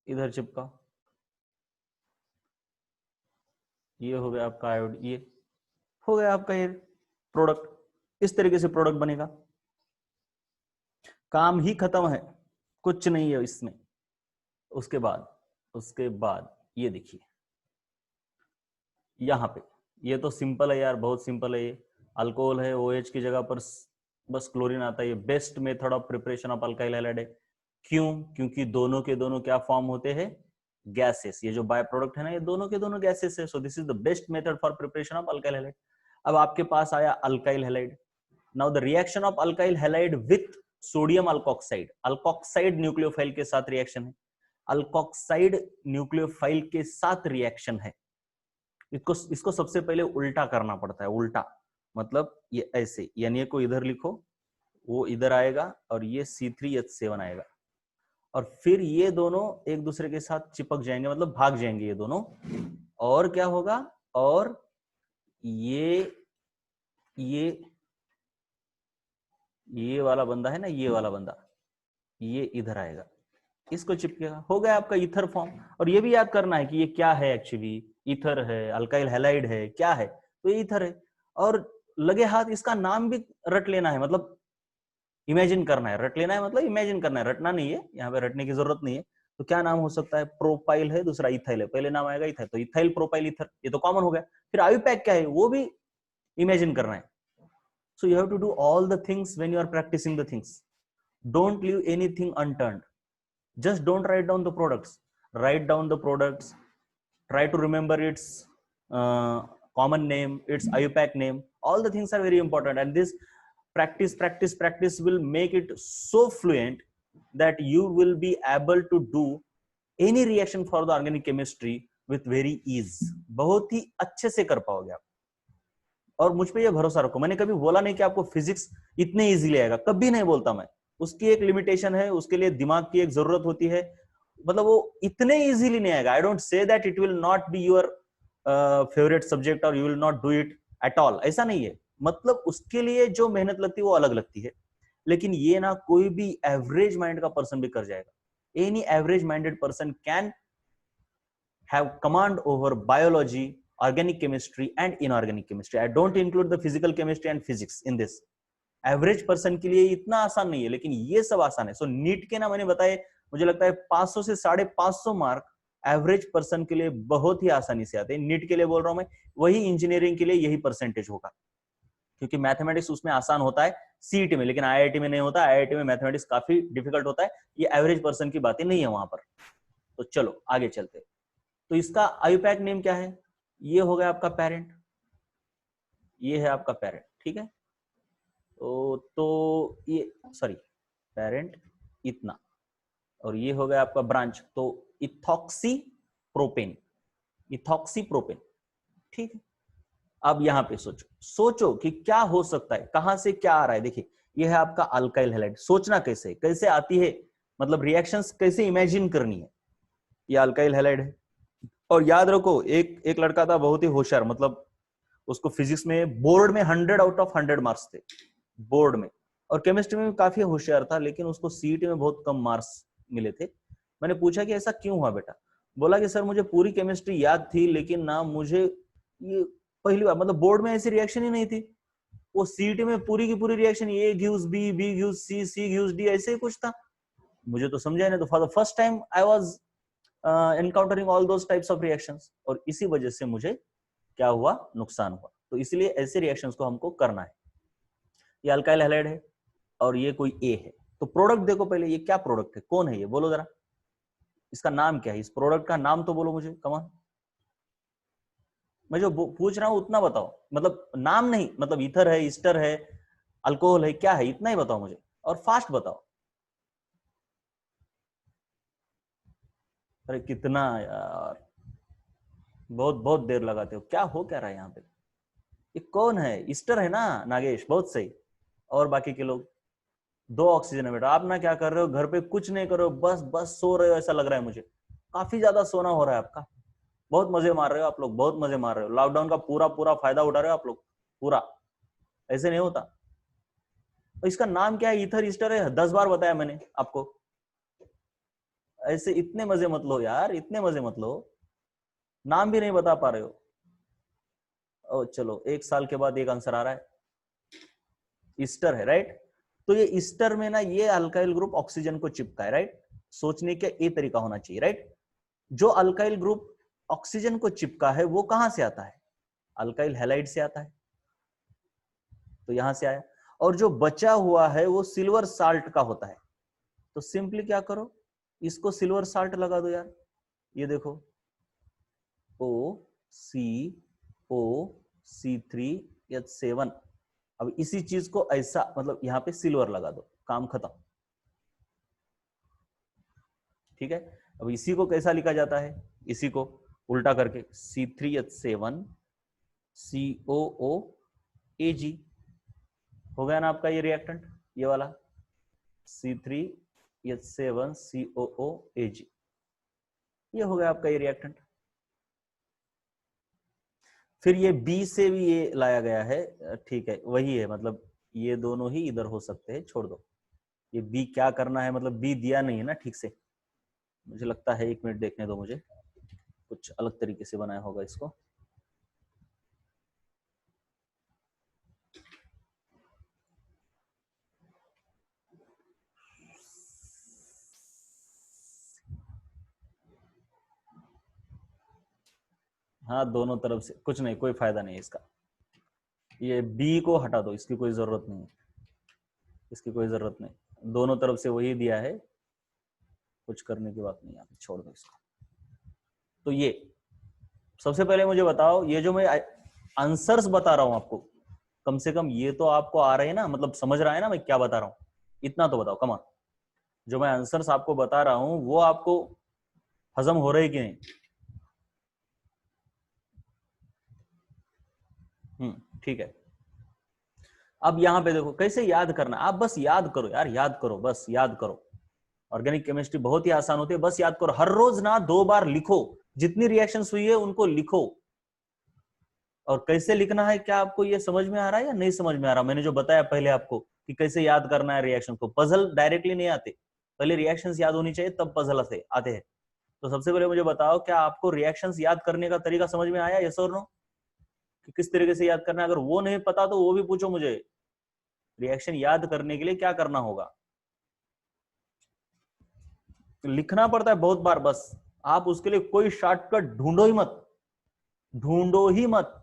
इधर चिपकाओ, ये हो गया आपका आयोड, ये हो गया आपका ये प्रोडक्ट। इस तरीके से प्रोडक्ट बनेगा, काम ही खत्म है, कुछ नहीं है इसमें। उसके बाद ये देखिए यहाँ पे, ये तो सिंपल है यार, बहुत सिंपल है, ये अल्कोहल है, OH की जगह पर बस क्लोरीन आता है। ये best method of preparation of alkyl halide है। क्यों? क्योंकि दोनों के दोनों क्या फॉर्म होते हैं, गैसेस। ये जो बाय प्रोडक्ट है ना, ये दोनों के दोनों गैसेस है। So this is the best method for preparation of alkyl halide. अब आपके पास आया alkyl halide. Now the reaction of alkyl halide with sodium alkoxide, alkoxide nucleophile के साथ रिएक्शन है, अल्कोक्साइड न्यूक्लियोफाइल के साथ रिएक्शन है। इसको सबसे पहले उल्टा करना पड़ता है, उल्टा मतलब ये ऐसे, यानी को इधर लिखो, वो इधर आएगा, और ये C3H7 आएगा, और फिर ये दोनों एक दूसरे के साथ चिपक जाएंगे, मतलब भाग जाएंगे ये दोनों। और क्या होगा, और ये वाला बंदा है ना, ये वाला बंदा, ये इधर आएगा, इसको चिपकेगा, हो गया आपका ईथर फॉर्म। और ये भी याद करना है कि ये क्या है एक्चुअली, ईथर है, अल्काइल हैलाइड है, क्या है, तो ये ईथर है। और लगे हाथ इसका नाम भी रट लेना है, मतलब इमेजिन करना है, रट लेना है मतलब इमेजिन करना है, रटना नहीं है, यहाँ पे रटने की जरूरत नहीं है। तो क्या नाम हो सकता है, प्रोपाइल है, दूसरा इथाइल है, पहले नाम आएगा इथाइल, तो इथाइल प्रोपाइल ईथर, ये तो कॉमन हो गया। फिर आयुपैक क्या है, वो भी इमेजिन करना है. So you have to do all the things when you are practicing the things. Don't leave anything unturned. Just don't write down the products. Write down the products. Try to remember its uh, common name, its IUPAC name. All the things are very important, and this practice will make it so fluent that you will be able to do any reaction for the organic chemistry with very ease. बहुत ही अच्छे से कर पाओगे आप. और मुझ पे ये भरोसा रखो, मैंने कभी बोला नहीं कि आपको फिजिक्स इतने इजीली आएगा, कभी नहीं बोलता मैं. उसकी एक लिमिटेशन है, उसके लिए दिमाग की एक जरूरत होती है, मतलब वो इतने इजीली नहीं आएगा. I don't say that it will not be your favourite subject और you will not do it at all, ऐसा नहीं है. मतलब उसके लिए जो मेहनत लगती है वो अलग लगती है, लेकिन ये ना कोई भी एवरेज माइंड का पर्सन भी कर जाएगा. Any average minded person can have command over biology, organic chemistry and inorganic chemistry. I don't include the physical chemistry and physics in this. Average person के लिए इतना आसान नहीं है, लेकिन ये सब आसान है. सो नीट के ना मैंने बताए, मुझे लगता है 500 से 550 मार्क एवरेज पर्सन के लिए बहुत ही आसानी से आते हैं. नीट के लिए बोल रहा हूं मैं, वही इंजीनियरिंग के लिए यही परसेंटेज होगा, क्योंकि मैथमेटिक्स उसमें आसान होता है सीईटी में, लेकिन आईआईटी में नहीं होता. आईआईटी में मैथमेटिक्स काफी डिफिकल्ट होता है. ये एवरेज पर्सन की बातें नहीं है वहां पर. तो चलो आगे चलते. तो इसका आईयूपैक नेम क्या है? ये हो गया आपका पेरेंट, ये है आपका पेरेंट, ठीक है. तो ये सॉरी पेरेंट इतना, और ये हो गया आपका ब्रांच, तो इथॉक्सी प्रोपेन, इथॉक्सी प्रोपेन, ठीक है. अब यहां पे सोचो कि क्या हो सकता है, कहां से क्या आ रहा है. देखिए ये है आपका अल्काइल हैलाइड. सोचना कैसे कैसे आती है, मतलब रिएक्शंस कैसे इमेजिन करनी है. ये अल्काइल हैलाइड है, और याद रखो एक लड़का था बहुत ही होशियार, मतलब उसको फिजिक्स में बोर्ड में 100 आउट ऑफ 100 मार्क्स थे बोर्ड में, और केमिस्ट्री में भी काफी होशियार था, लेकिन उसको सीईटी में बहुत कम मार्क्स मिले थे. मैंने पूछा कि ऐसा क्यों हुआ बेटा? बोला कि सर मुझे पूरी केमिस्ट्री याद थी, लेकिन ना मुझे ये पहली बार, मतलब बोर्ड में ऐसी रिएक्शन ही नहीं थी. वो सीईटी में पूरी की पूरी reaction A gives B, B gives C, C gives D, ऐसे ही कुछ था. मुझे तो समझा नहीं. तो for the first time I was encountering all those types of reactions, और इसी वजह से मुझे क्या हुआ, नुकसान हुआ. तो इसलिए ऐसे रिएक्शंस को हमको करना है. ये अल्काइल हैलाइड है और ये कोई ए है. तो प्रोडक्ट देखो पहले, ये क्या प्रोडक्ट है, कौन है ये, बोलो जरा. इसका नाम क्या है, इस प्रोडक्ट का नाम तो बोलो मुझे, कमान. मैं जो पूछ रहा हूं उतना बताओ, मतलब नाम नहीं, मतलब ईथर है, ईस्टर है, अल्कोहल है, क्या है, इतना ही बताओ मुझे, और फास्ट बताओ. अरे कितना यार, बहुत बहुत देर लगाते हो, क्या हो क्या रहा है यहाँ पे. ये कौन है, ईस्टर है ना नागेश, बहुत सही. और बाकी के लोग, 2 ऑक्सीजन है बेटा. आप ना क्या कर रहे हो, घर पे कुछ नहीं कर रहे हो, बस बस सो रहे हो, ऐसा लग रहा है मुझे. काफी ज्यादा सोना हो रहा है आपका. बहुत मजे मार रहे हो आप लोग, बहुत मजे मार रहे हो. लॉकडाउन का पूरा पूरा फायदा उठा रहे हो आप लोग पूरा. ऐसे नहीं होता. और इसका नाम क्या है, ईथर ईस्टर है, 10 बार बताया मैंने आपको. ऐसे इतने मजे मत लो यार, इतने मजे मत लो, नाम भी नहीं बता पा रहे हो. ओ चलो, 1 साल के बाद एक आंसर आ रहा है, ईस्टर है, राइट. तो ये ईस्टर में ना ये अल्काइल ग्रुप ऑक्सीजन को चिपका है, राइट. सोचने का ये तरीका होना चाहिए, राइट. जो अल्काइल ग्रुप ऑक्सीजन को चिपका है वो कहां से आता है, अल्काइल हैलाइड से आता है, तो यहां से आया. और जो बचा हुआ है वो सिल्वर साल्ट का होता है. तो सिंपली क्या करो, इसको सिल्वर साल्ट लगा दो यार. ये देखो, ओ सी ओ C3H7. अब इसी चीज को ऐसा, मतलब यहाँ पे सिल्वर लगा दो, काम खत्म, ठीक है. अब इसी को कैसा लिखा जाता है, इसी को उल्टा करके C3H7 COOAg. हो गया ना आपका ये रिएक्टेंट, ये वाला C3H7 COOAg. ये हो गया आपका ये रिएक्टेंट. फिर ये बी से भी ये लाया गया है, ठीक है, वही है, मतलब ये दोनों ही इधर हो सकते हैं, छोड़ दो. ये बी क्या करना है, मतलब बी दिया नहीं है ना ठीक से, मुझे लगता है. 1 मिनट देखने दो मुझे, कुछ अलग तरीके से बनाया होगा इसको. हाँ दोनों तरफ से कुछ नहीं, कोई फायदा नहीं इसका. ये बी को हटा दो, इसकी कोई जरूरत नहीं है, इसकी कोई जरूरत नहीं, दोनों तरफ से वही दिया है, कुछ करने की बात नहीं है, छोड़ दो इसको। तो ये सबसे पहले मुझे बताओ, ये जो मैं आंसर्स बता रहा हूं आपको, कम से कम ये तो आपको आ रहे हैं ना, मतलब समझ रहा है ना मैं क्या बता रहा हूं, इतना तो बताओ कमान। जो मैं आंसर्स आपको बता रहा हूं वो आपको हजम हो रहे कि नहीं? ठीक है। अब यहां पे देखो कैसे याद करना, आप बस याद करो यार, याद करो, बस याद करो। ऑर्गेनिक केमिस्ट्री बहुत ही आसान होती है, बस याद करो। हर रोज ना 2 बार लिखो, जितनी रिएक्शंस हुई है उनको लिखो। और कैसे लिखना है, क्या आपको ये समझ में आ रहा है या नहीं समझ में आ रहा? मैंने जो बताया पहले आपको कि कैसे याद करना है रिएक्शन को, पजल डायरेक्टली नहीं आते, पहले रिएक्शंस याद होनी चाहिए तब पजल आते हैं। तो सबसे पहले मुझे बताओ, क्या आपको रिएक्शंस याद करने का तरीका समझ में आया, यस और नो? कि किस तरीके से याद करना है? अगर वो नहीं पता तो वो भी पूछो मुझे। रिएक्शन याद करने के लिए क्या करना होगा? लिखना पड़ता है बहुत बार, बस आप उसके लिए कोई शॉर्टकट ढूंढो ही मत, ढूंढो ही मत।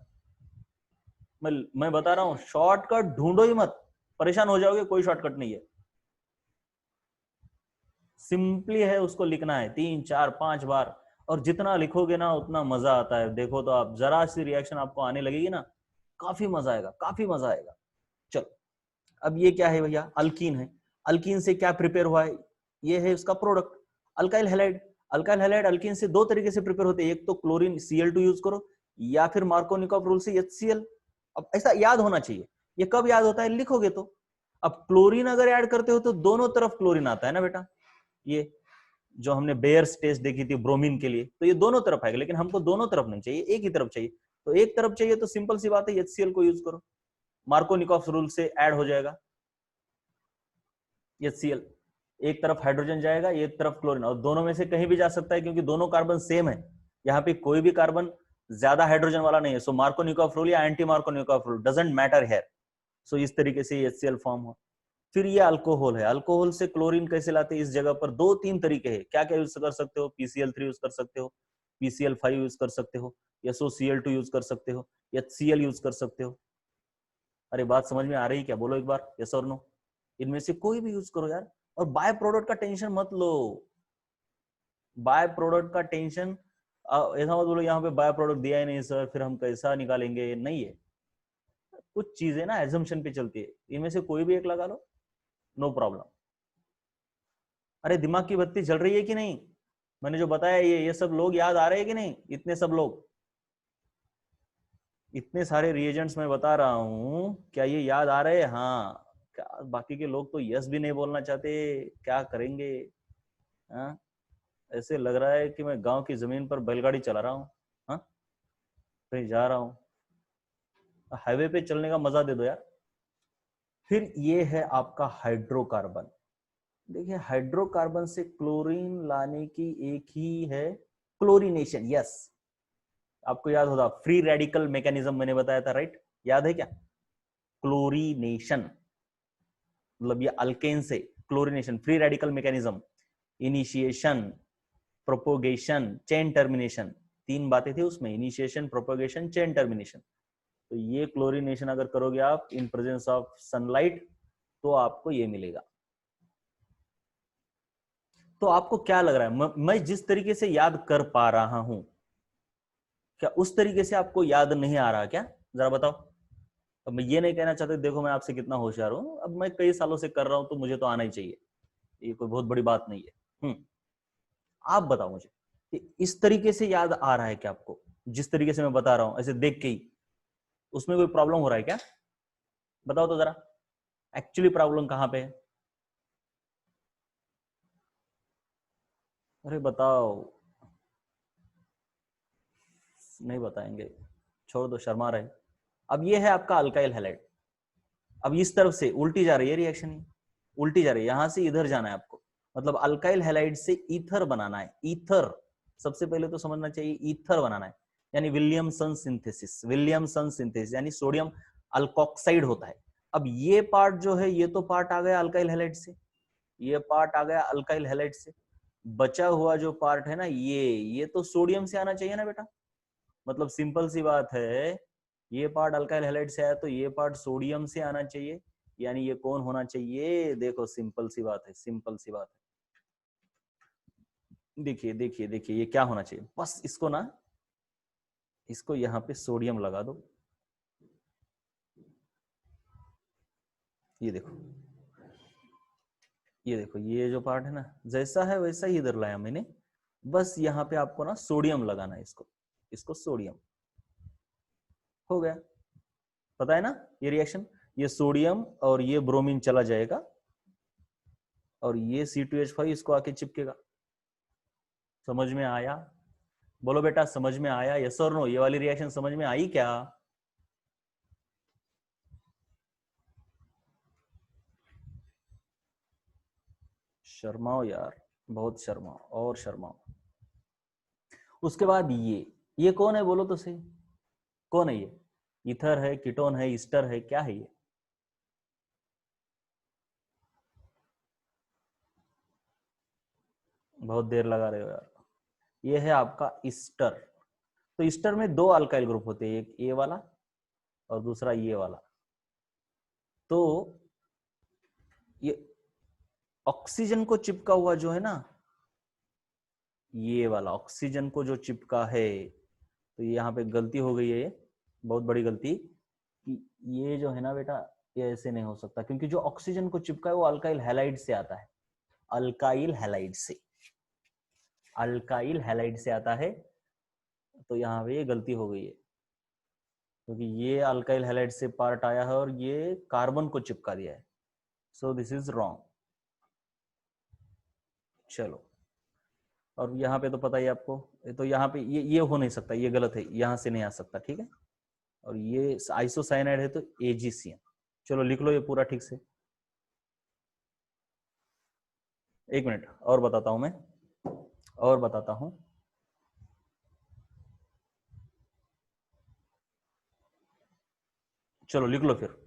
मैं बता रहा हूं, शॉर्टकट ढूंढो ही मत, परेशान हो जाओगे, कोई शॉर्टकट नहीं है। सिंपली है, उसको लिखना है 3 4 5 बार, और जितना लिखोगे ना उतना मजा आता है। देखो तो आप, जरा सी रिएक्शन आपको आने लगेगी ना, काफी मजा आएगा, काफी मजा आएगा। चलो, अब ये क्या है भैया? अल्कीन है। अल्कीन से क्या प्रिपेयर हुआ है? ये है उसका product, alkyl halide. Alkyl halide alkyne से दो तरीके से प्रिपेयर होते हैं, एक तो क्लोरीन Cl2 यूज करो, या फिर मार्कोनिकॉफ रूल से HCl। अब ऐसा याद होना चाहिए। ये कब याद होता है? लिखोगे तो। अब क्लोरीन अगर ऐड करते हो तो दोनों तरफ क्लोरीन आता है ना बेटा। ये जो हमने बेयर्स टेस्ट देखी थी ब्रोमीन के लिए, तो ये दोनों तरफ आएगा, लेकिन हमको दोनों तरफ नहीं चाहिए, एक ही तरफ चाहिए। तो एक तरफ चाहिए तो सिंपल सी बात है, HCl को यूज करो, मार्कोनिकॉफ रूल से ऐड हो जाएगा HCl। एक तरफ हाइड्रोजन जाएगा, एक तरफ क्लोरीन, और दोनों में से कहीं भी जा सकता है क्योंकि दोनों कार्बन सेम है। यहाँ पे कोई भी कार्बन ज्यादा हाइड्रोजन वाला नहीं है। सो मार्कोनिकॉफ रूल या anti Markovnikov rule doesn't matter here. So इस तरीके से HCl फॉर्म हो। फिर ये अल्कोहल है। अल्कोहल से क्लोरीन कैसे लाते हैं? इस जगह पर 2-3 तरीके हैं। क्या क्या यूज कर सकते हो? PCl3 यूज कर सकते हो, PCl5 यूज कर सकते हो, SOCl2 यूज कर सकते हो, HCl यूज कर सकते हो। अरे बात समझ में आ रही है क्या? बोलो एक बार यस और नो। इनमें से कोई भी यूज करो यार, और बाय प्रोडक्ट का टेंशन मत लो। बाय प्रोडक्ट का टेंशन ऐसा मत बोलो यहाँ पे बाय प्रोडक्ट दिया ही नहीं सर, फिर हम कैसा निकालेंगे? नहीं है, कुछ चीजें ना एजम्पशन पे चलती है, इनमें से कोई भी एक लगा लो, नो प्रॉब्लम। अरे दिमाग की बत्ती जल रही है कि नहीं? मैंने जो बताया ये सब लोग याद आ रहे हैं कि नहीं? इतने सब लोग, इतने सारे रिएजेंट्स मैं बता रहा हूं, क्या ये याद आ रहे हैं? हाँ क्या? बाकी के लोग तो यस भी नहीं बोलना चाहते, क्या करेंगे? हाँ, ऐसे लग रहा है कि मैं गांव की जमीन पर बैलगाड़ी चला रहा हूँ। हाँ, कहीं जा रहा हूँ, हाईवे पे चलने का मजा दे दो यार। फिर ये है आपका हाइड्रोकार्बन। देखिए, हाइड्रोकार्बन से क्लोरीन लाने की एक ही है, क्लोरीनेशन। यस, आपको याद होगा, फ्री रेडिकल मैकेनिज्म मैंने बताया था, राइट? याद है क्या? क्लोरीनेशन मतलब ये अल्केन से chlorination, free radical mechanism, initiation, propagation, chain termination. 3 बातें थी उसमें, इनिशिएशन, प्रोपोगेशन, चेन टर्मिनेशन। तो ये क्लोरीनेशन अगर करोगे आप इन प्रेजेंस ऑफ सनलाइट, तो आपको ये मिलेगा। तो आपको क्या लग रहा है, मैं जिस तरीके से याद कर पा रहा हूं, क्या उस तरीके से आपको याद नहीं आ रहा क्या? जरा बताओ। अब मैं ये नहीं कहना चाहता देखो मैं आपसे कितना होशियार हूं, अब मैं कई सालों से कर रहा हूं तो मुझे तो आना ही चाहिए, ये कोई बहुत बड़ी बात नहीं है। आप बताओ मुझे कि इस तरीके से याद आ रहा है क्या आपको? जिस तरीके से मैं बता रहा हूं ऐसे देख के ही, उसमें कोई प्रॉब्लम हो रहा है क्या? बताओ तो जरा, एक्चुअली प्रॉब्लम कहां पे है? अरे बताओ। नहीं बताएंगे, छोड़ दो, शर्मा रहे। अब ये है आपका अल्काइल हैलाइड। अब इस तरफ से उल्टी जा रही है रिएक्शन, उल्टी जा रही है, यहां से इधर जाना है आपको। मतलब अल्काइल हैलाइड से ईथर बनाना है। ईथर सबसे पहले तो समझना चाहिए, ईथर बनाना है, यानी विलियमसन सिंथेसिस। विलियमसन सिंथेसिस यानी सोडियम अल्कोक्साइड होता है। अब ये पार्ट जो है, ये तो पार्ट आ गया अल्काइल हैलाइड से, ये पार्ट आ गया अल्काइल हैलाइड से। बचा हुआ जो पार्ट है ना, ये तो सोडियम से आना चाहिए ना बेटा। मतलब सिंपल सी बात है, ये पार्ट अल्काइल हैलाइड से आया तो ये पार्ट सोडियम से आना चाहिए, यानी ये कौन होना चाहिए? देखो सिंपल सी बात है, सिंपल सी बात है। देखिए देखिए देखिए ये क्या होना चाहिए, बस इसको ना, इसको यहाँ पे सोडियम लगा दो। ये देखो, ये देखो, ये जो पार्ट है ना, जैसा है वैसा ही इधर लाया मैंने, बस यहाँ पे आपको ना सोडियम लगाना है, इसको, इसको सोडियम। हो गया, पता है ना ये रिएक्शन, ये सोडियम और ये ब्रोमीन चला जाएगा और ये C2H5 इसको आके चिपकेगा। समझ में आया? बोलो बेटा समझ में आया? यस और नो? ये वाली रिएक्शन समझ में आई क्या? शर्माओ यार, बहुत शर्माओ और शर्माओ। उसके बाद ये कौन है बोलो तो सही, कौन है ये? ईथर है, कीटोन है, ईस्टर है, क्या है ये? बहुत देर लगा रहे हो यार। ये है आपका ईस्टर। तो ईस्टर में दो अल्काइल ग्रुप होते हैं, एक ये वाला और दूसरा ये वाला। तो ये ऑक्सीजन को चिपका हुआ जो है ना, ये वाला ऑक्सीजन को जो चिपका है, तो यहाँ पे गलती हो गई है, ये बहुत बड़ी गलती, कि ये जो है ना बेटा, ये ऐसे नहीं हो सकता, क्योंकि जो ऑक्सीजन को चिपका है वो अल्काइल हैलाइड से आता है, अल्काइल हैलाइड से, अल्काइल हैलाइड से आता है। तो यहाँ पे ये गलती हो गई है, क्योंकि ये अल्काइल हैलाइड से पार्ट आया है और ये कार्बन को चिपका दिया है, सो दिस इज रॉन्ग। चलो, और यहाँ पे तो पता ही आपको, तो यहाँ पे ये हो नहीं सकता, ये गलत है, यहाँ से नहीं आ सकता, ठीक है। और ये आइसोसाइनाइड है तो AgCN। चलो लिख लो ये पूरा ठीक से। एक मिनट और बताता हूं मैं, और बताता हूं। चलो लिख लो फिर।